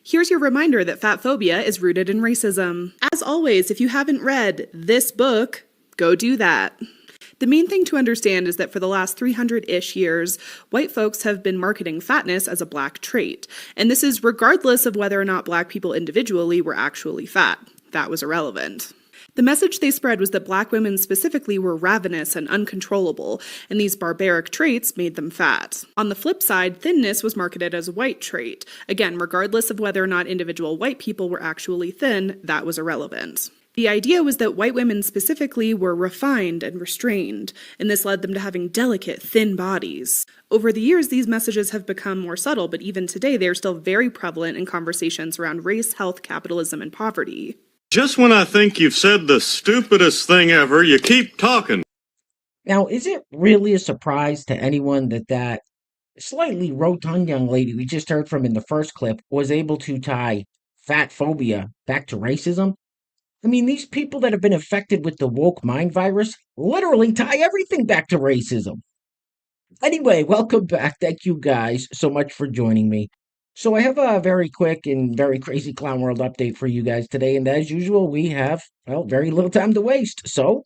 Here's your reminder that fat phobia is rooted in racism. As always, if you haven't read this book, go do that. The main thing to understand is that for the last 300-ish years, white folks have been marketing fatness as a black trait. And this is regardless of whether or not black people individually were actually fat. That was irrelevant. The message they spread was that black women specifically were ravenous and uncontrollable, and these barbaric traits made them fat. On the flip side, thinness was marketed as a white trait. Again, regardless of whether or not individual white people were actually thin, that was irrelevant. The idea was that white women specifically were refined and restrained, and this led them to having delicate, thin bodies. Over the years, these messages have become more subtle, but even today, they are still very prevalent in conversations around race, health, capitalism, and poverty. Just when I think you've said the stupidest thing ever, you keep talking. Now, is it really a surprise to anyone that that slightly rotund young lady we just heard from in the first clip was able to tie fat phobia back to racism? I mean, these people that have been infected with the woke mind virus literally tie everything back to racism. Anyway, welcome back. Thank you guys so much for joining me. So I have a very quick and very crazy clown world update for you guys today. And as usual, we have, well, very little time to waste. So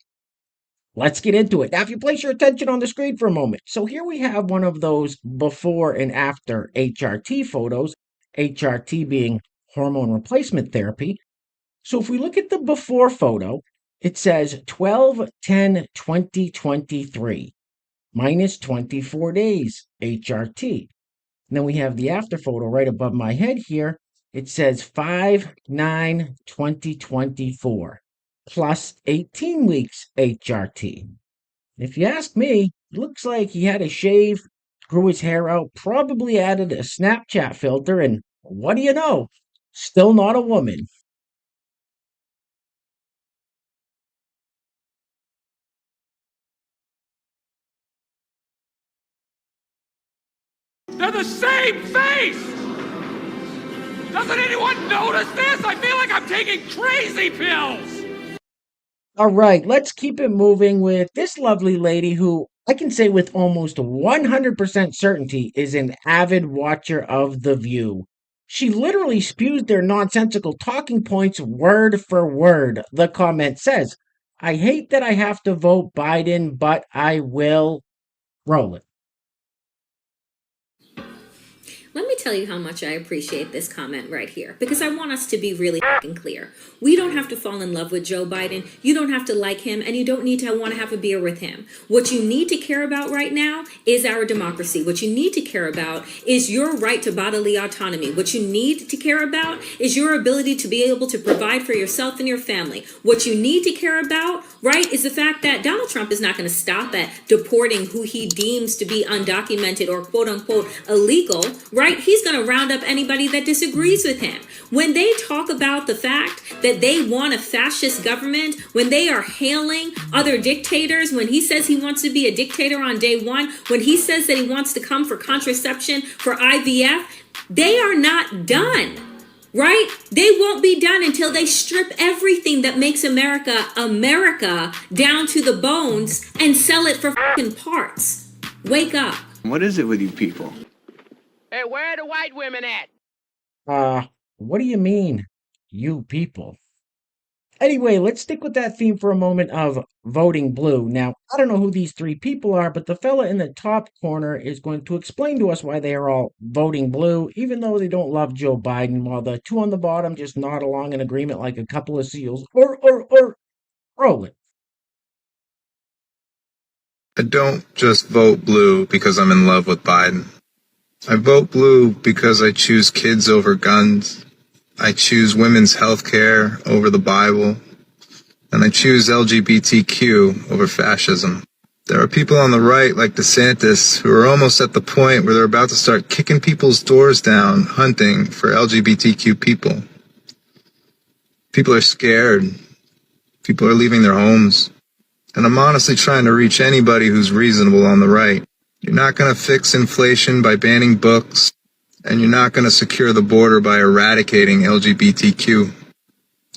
let's get into it. Now, if you place your attention on the screen for a moment. So here we have one of those before and after HRT photos, HRT being hormone replacement therapy. So if we look at the before photo, it says 12/10/2023 minus 24 days HRT. And then we have the after photo right above my head here. It says 5/9/2024 plus 18 weeks HRT. If you ask me, it looks like he had a shave, grew his hair out, probably added a Snapchat filter, and what do you know? Still not a woman. They're the same face! Doesn't anyone notice this? I feel like I'm taking crazy pills! All right, let's keep it moving with this lovely lady who I can say with almost 100% certainty is an avid watcher of The View. She literally spews their nonsensical talking points word for word. The comment says, I hate that I have to vote Biden, but I will. Roll it. Let me tell you how much I appreciate this comment right here, because I want us to be really clear. We don't have to fall in love with Joe Biden. You don't have to like him, and you don't need to want to have a beer with him. What you need to care about right now is our democracy. What you need to care about is your right to bodily autonomy. What you need to care about is your ability to be able to provide for yourself and your family. What you need to care about, right, is the fact that Donald Trump is not going to stop at deporting who he deems to be undocumented or quote unquote illegal, right? He's going to round up anybody that disagrees with him. When they talk about the fact that they want a fascist government, when they are hailing other dictators, when he says he wants to be a dictator on day one, when he says that he wants to come for contraception, for IVF, they are not done. Right? They won't be done until they strip everything that makes America America down to the bones and sell it for fucking parts. Wake up. What is it with you people? Hey, where are the white women at? What do you mean, you people? Anyway, let's stick with that theme for a moment of voting blue. Now, I don't know who these three people are, but the fella in the top corner is going to explain to us why they are all voting blue, even though they don't love Joe Biden, while the two on the bottom just nod along in agreement like a couple of seals. Or, roll it. I don't just vote blue because I'm in love with Biden. I vote blue because I choose kids over guns. I choose women's health care over the Bible. And I choose LGBTQ over fascism. There are people on the right, like DeSantis, who are almost at the point where they're about to start kicking people's doors down, hunting for LGBTQ people. People are scared. People are leaving their homes. And I'm honestly trying to reach anybody who's reasonable on the right. You're not going to fix inflation by banning books, and you're not going to secure the border by eradicating LGBTQ.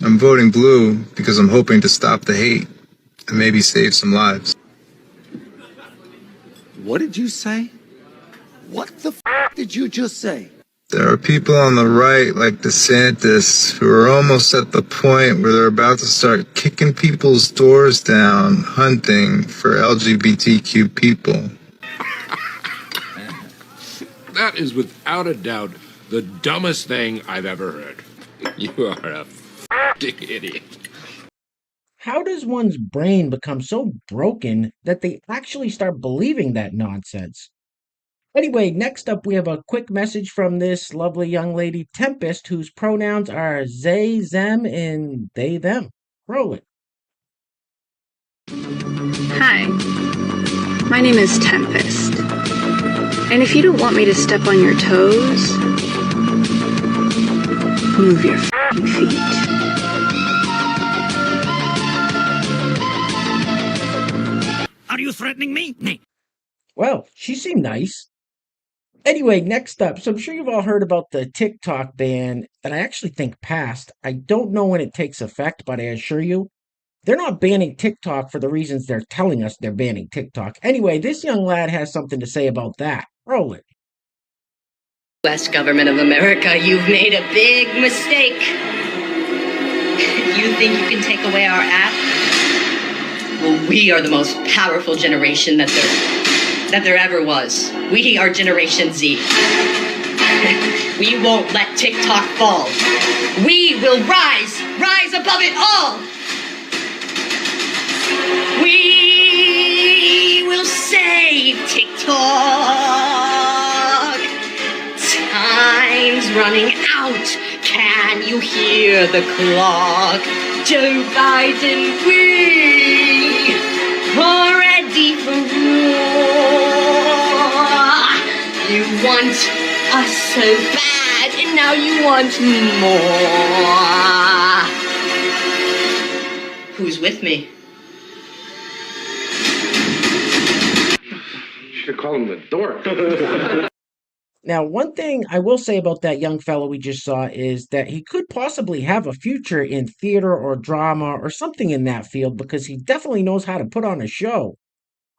I'm voting blue because I'm hoping to stop the hate and maybe save some lives. What did you say? What the f*** did you just say? There are people on the right, like DeSantis, who are almost at the point where they're about to start kicking people's doors down, hunting for LGBTQ people. That is without a doubt the dumbest thing I've ever heard. You are a f***ing idiot. How does one's brain become so broken that they actually start believing that nonsense? Anyway, next up we have a quick message from this lovely young lady, Tempest, whose pronouns are they, them, and they, them. Roll it. Hi, my name is Tempest. And if you don't want me to step on your toes, move your f***ing feet. Are you threatening me? Well, she seemed nice. Anyway, next up, so I'm sure you've all heard about the TikTok ban that I actually think passed. I don't know when it takes effect, but I assure you, they're not banning TikTok for the reasons they're telling us they're banning TikTok. Anyway, this young lad has something to say about that. Roll it. U.S. government of America, you've made a big mistake. You think you can take away our app? Well, we are the most powerful generation that there ever was. We are Generation Z. We won't let TikTok fall. We will rise above it all. We will save TikTok. Time's running out. Can you hear the clock? Joe Biden, we are ready for war. You want us so bad, and now you want more. Who's with me? You should call him the dork. Now, one thing I will say about that young fellow we just saw is that he could possibly have a future in theater or drama or something in that field because he definitely knows how to put on a show.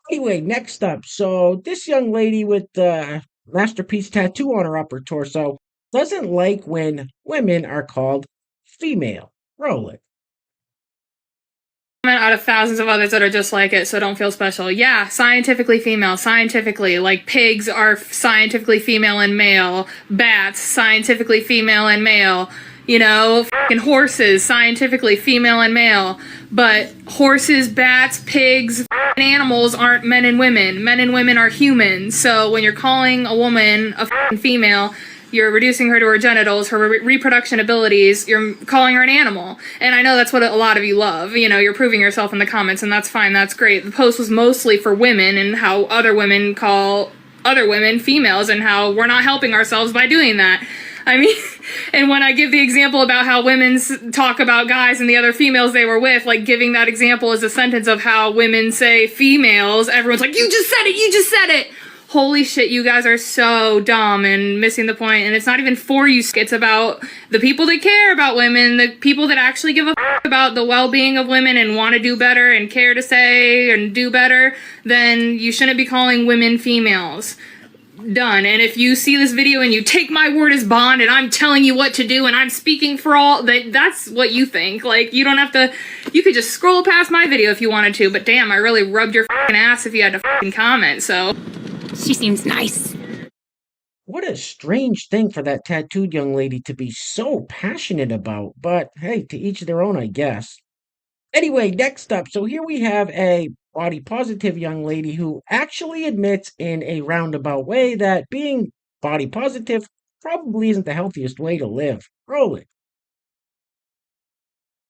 Anyway, next up, so this young lady with the masterpiece tattoo on her upper torso doesn't like when women are called female. Roll it. Out of thousands of others that are just like it, so don't feel special. Yeah, scientifically female, scientifically, like pigs are scientifically female and male, bats, scientifically female and male, you know, fucking horses, scientifically female and male, but horses, bats, pigs, animals aren't men and women. Men and women are humans, so when you're calling a woman a female, you're reducing her to her genitals, her reproduction abilities, you're calling her an animal. And I know that's what a lot of you love. You know, you're proving yourself in the comments, and that's fine, that's great. The post was mostly for women and how other women call other women females and how we're not helping ourselves by doing that. I mean, and when I give the example about how women talk about guys and the other females they were with, like giving that example as a sentence of how women say females, everyone's like, you just said it, you just said it. Holy shit, you guys are so dumb and missing the point. And it's not even for you. It's about the people that care about women, the people that actually give a f*** about the well-being of women and want to do better and care to say and do better. Then you shouldn't be calling women females. Done. And if you see this video and you take my word as bond and I'm telling you what to do and I'm speaking for all, that's what you think. Like, you don't have to, you could just scroll past my video if you wanted to, but damn, I really rubbed your f***ing ass if you had to f***ing comment, so. She seems nice. What a strange thing for that tattooed young lady to be so passionate about, but hey, to each their own, I guess. Anyway, next up, so here we have a body positive young lady who actually admits in a roundabout way that being body positive probably isn't the healthiest way to live. Roll it.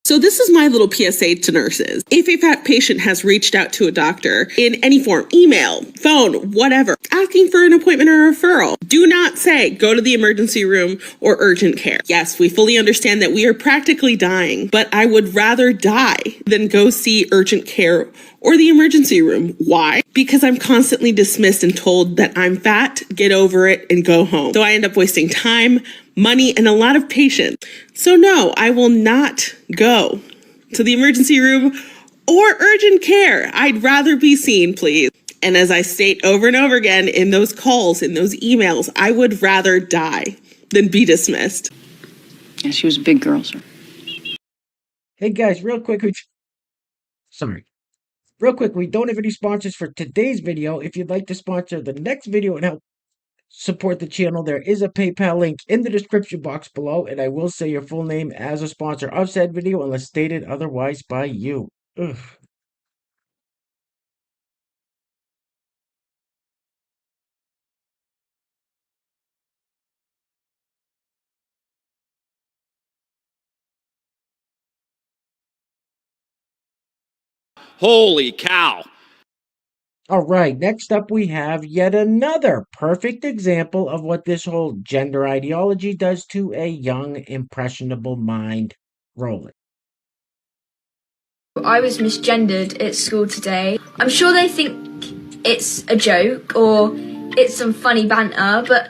So this is my little PSA to nurses. If a fat patient has reached out to a doctor in any form, email, phone, whatever, asking for an appointment or a referral, do not say, go to the emergency room or urgent care. Yes, we fully understand that we are practically dying, but I would rather die than go see urgent care or the emergency room. Why? Because I'm constantly dismissed and told that I'm fat, get over it, and go home. So I end up wasting time, money, and a lot of patience. So no, I will not go to the emergency room or urgent care. I'd rather be seen, please. And as I state over and over again in those calls, in those emails, I would rather die. then be dismissed. Yeah, she was a big girl, sir. Hey guys, real quick, we don't have any sponsors for today's video. If you'd like to sponsor the next video and help support the channel, there is a PayPal link in the description box below, and I will say your full name as a sponsor of said video unless stated otherwise by you. Ugh. Holy cow. All right, next up we have yet another perfect example of what this whole gender ideology does to a young, impressionable mind. Roll it. I was misgendered at school today. I'm sure they think it's a joke or it's some funny banter, but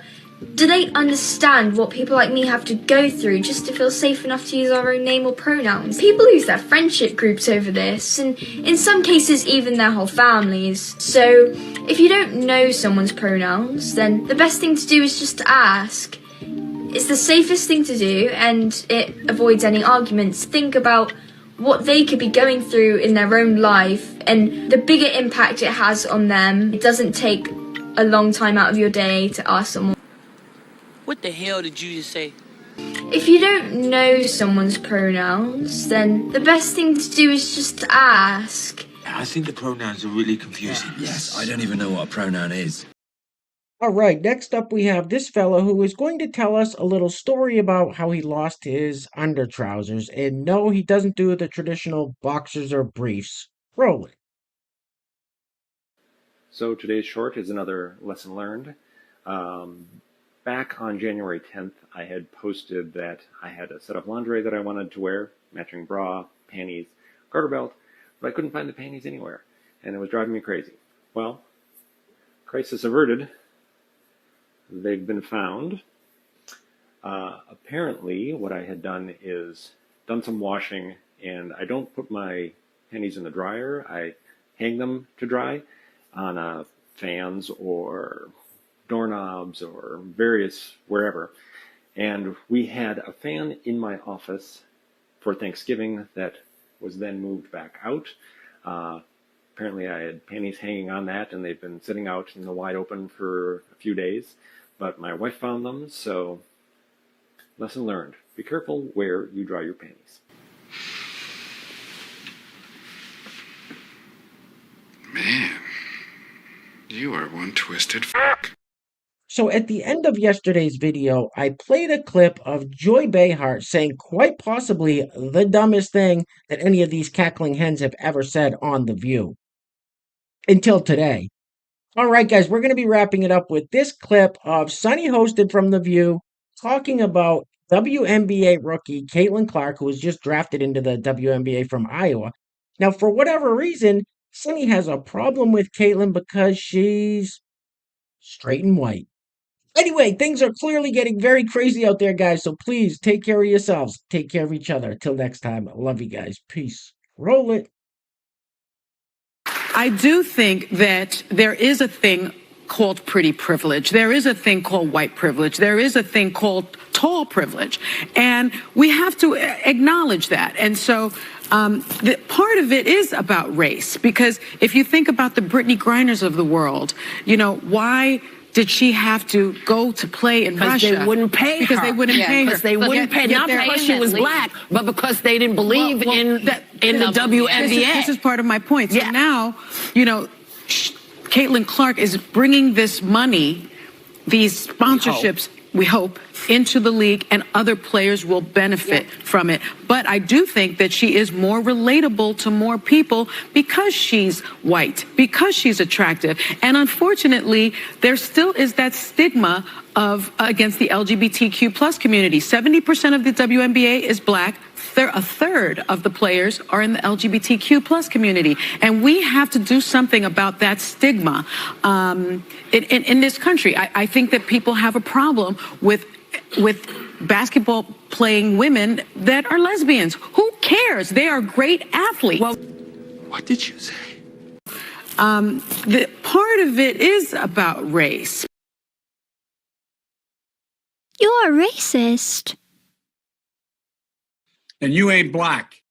do they understand what people like me have to go through just to feel safe enough to use our own name or pronouns? People lose their friendship groups over this, and in some cases even their whole families. So if you don't know someone's pronouns, then the best thing to do is just to ask. It's the safest thing to do, and it avoids any arguments. Think about what they could be going through in their own life and the bigger impact it has on them. It doesn't take a long time out of your day to ask someone. What the hell did you just say? If you don't know someone's pronouns, then the best thing to do is just to ask. I think the pronouns are really confusing. Yes, I don't even know what a pronoun is. All right, next up we have this fellow who is going to tell us a little story about how he lost his undertrousers. And no, he doesn't do the traditional boxers or briefs. Roll it. So today's short is another lesson learned. Back on January 10th, I had posted that I had a set of lingerie that I wanted to wear, matching bra, panties, garter belt, but I couldn't find the panties anywhere, and it was driving me crazy. Well, crisis averted. They've been found. Apparently, what I had done is done some washing, and I don't put my panties in the dryer. I hang them to dry on fans or doorknobs or various wherever. And we had a fan in my office for Thanksgiving that was then moved back out. Apparently I had panties hanging on that, and they've been sitting out in the wide open for a few days. But my wife found them, so lesson learned. Be careful where you dry your panties. Man, you are one twisted fuck. So at the end of yesterday's video, I played a clip of Joy Behar saying quite possibly the dumbest thing that any of these cackling hens have ever said on The View. Until today. All right, guys, we're going to be wrapping it up with this clip of Sunny hosted from The View talking about WNBA rookie Caitlin Clark, who was just drafted into the WNBA from Iowa. Now, for whatever reason, Sunny has a problem with Caitlin because she's straight and white. Anyway, things are clearly getting very crazy out there, guys, so please take care of yourselves. Take care of each other. Till next time, love you guys. Peace. Roll it. I do think that there is a thing called pretty privilege. There is a thing called white privilege. There is a thing called tall privilege. And we have to acknowledge that. And so part of it is about race, because if you think about the Brittany Griners of the world, you know, why did she have to go to play in Russia? Because they wouldn't pay her. Because they wouldn't pay her. Because they wouldn't pay, not because she was black, but because they didn't believe in the WNBA. This is part of my point. So now, you know, Caitlin Clark is bringing this money, these sponsorships, we hope, into the league, and other players will benefit from it. But I do think that she is more relatable to more people because she's white, because she's attractive. And unfortunately, there still is that stigma of against the LGBTQ plus community. 70% of the WNBA is black. A third of the players are in the LGBTQ plus community. And we have to do something about that stigma in this country. I think that people have a problem with basketball playing women that are lesbians. Who cares? They are great athletes. Well, what did you say? The part of it is about race. You're a racist. And you ain't black.